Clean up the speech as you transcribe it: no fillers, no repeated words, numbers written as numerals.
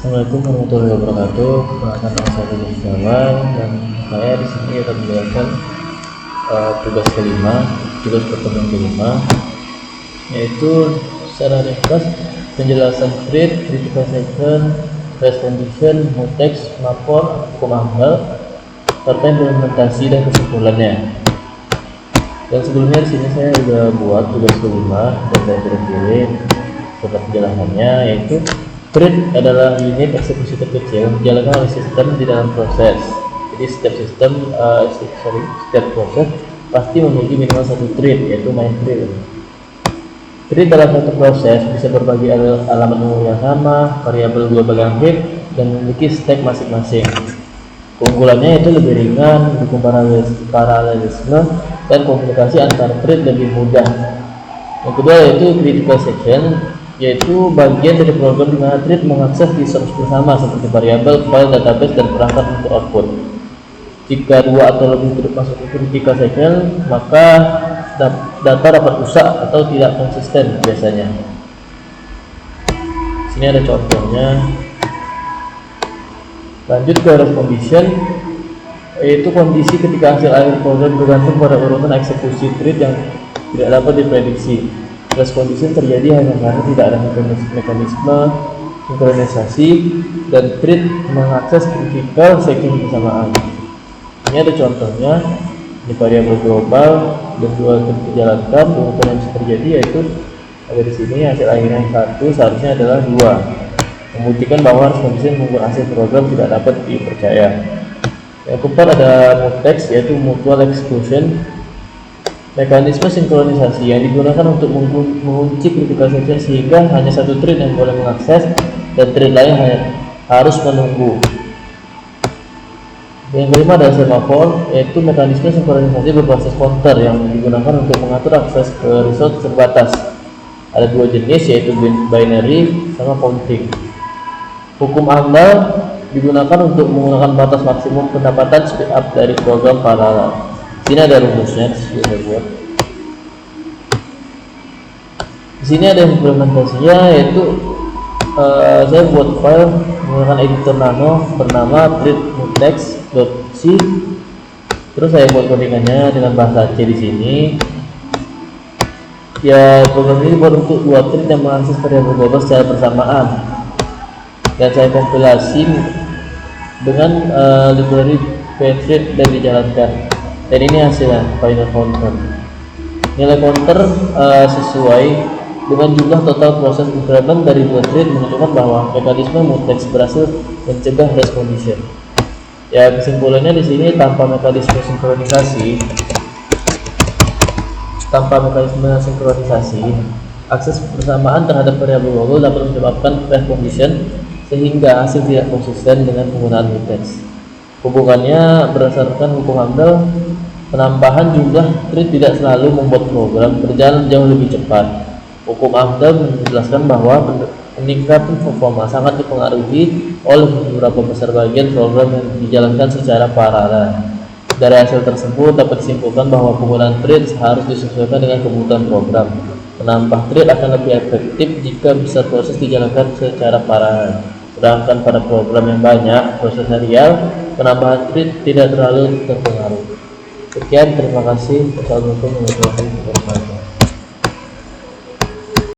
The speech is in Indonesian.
Assalamualaikum warahmatullahi wabarakatuh. Perkenalkan nama saya Budi Setiawan dan saya di sini akan menjelaskan tugas pertemuan kelima, yaitu secara ringkas penjelasan thread, critical section, race condition, mutex, mapor, hukum AMDAL, serta implementasi dan kesimpulannya. Dan sebelumnya di sini saya sudah buat tugas kelima dan saya sudah pilih serta penjelasannya, yaitu thread adalah unit eksekusi terkecil dijalankan oleh sistem di dalam proses. Jadi setiap proses pasti memiliki minimal satu thread, yaitu main thread. Thread dalam satu proses bisa berbagi alamat memori yang sama, variabel dua bagian heap, dan memiliki stack masing-masing. Keunggulannya itu lebih ringan, mendukung paralelisme, dan komunikasi antar thread lebih mudah. Yang kedua yaitu critical section, yaitu bagian dari program di mana thread mengakses resource bersama seperti variabel, file, database, dan perangkat untuk output. Jika dua atau lebih thread masuk ke critical section, maka data dapat rusak atau tidak konsisten biasanya. Sini ada contohnya. Lanjut ke race condition, yaitu kondisi ketika hasil akhir program bergantung pada urutan eksekusi thread yang tidak dapat diprediksi. Race condition terjadi hanya karena tidak ada mekanisme sinkronisasi dan thread mengakses critical section bersamaan. Ini ada contohnya. Ini variabel global dan dua thread dijalankan. Urutan yang bisa terjadi yaitu ada di sini hasil akhirnya yang satu seharusnya adalah 2, membuktikan bahwa race condition membuat hasil program tidak dapat dipercaya. Yang keempat ada mutex, yaitu mutual exclusion, mekanisme sinkronisasi yang digunakan untuk mengunci critical section sehingga hanya satu thread yang boleh mengakses dan thread lain harus menunggu. Yang kelima adalah semaphore, yaitu mekanisme sinkronisasi berbasis counter yang digunakan untuk mengatur akses ke resource terbatas. Ada dua jenis, yaitu binary sama counting. Hukum AMDAL digunakan untuk menggunakan batas maksimum pendapatan speed up dari program paralel. Sini ada rumusnya, saya buat. Di sini ada implementasinya, yaitu saya buat file menggunakan editor nano bernama thread.mutex.c. Terus saya buat codingannya dengan bahasa C di sini. Ya, program ini dibuat untuk dua thread yang mengakses variabel global secara bersamaan. Dan saya kompilasi dengan library pthread dan dijalankan. Dan ini hasilnya, final counter. Nilai counter sesuai dengan jumlah total proses increment dari dua thread menunjukkan bahwa mekanisme mutex berhasil mencegah race condition. Ya, kesimpulannya di sini tanpa mekanisme sinkronisasi, akses bersamaan terhadap variabel global dapat menyebabkan race condition sehingga hasil tidak konsisten dengan penggunaan mutex. Hubungannya berdasarkan hukum AMDAL, penambahan jumlah thread tidak selalu membuat program berjalan jauh lebih cepat. Hukum AMDAL menjelaskan bahwa peningkatan performa sangat dipengaruhi oleh beberapa besar bagian program yang dijalankan secara paralel. Dari hasil tersebut dapat disimpulkan bahwa penggunaan thread harus disesuaikan dengan kebutuhan program. Menambah thread akan lebih efektif jika besar proses dijalankan secara paralel. Sedangkan pada program yang banyak proses serial, penambahan thread tidak terlalu terpengaruh. Sekian, terima kasih. Wassalamualaikum warahmatullahi wabarakatuh.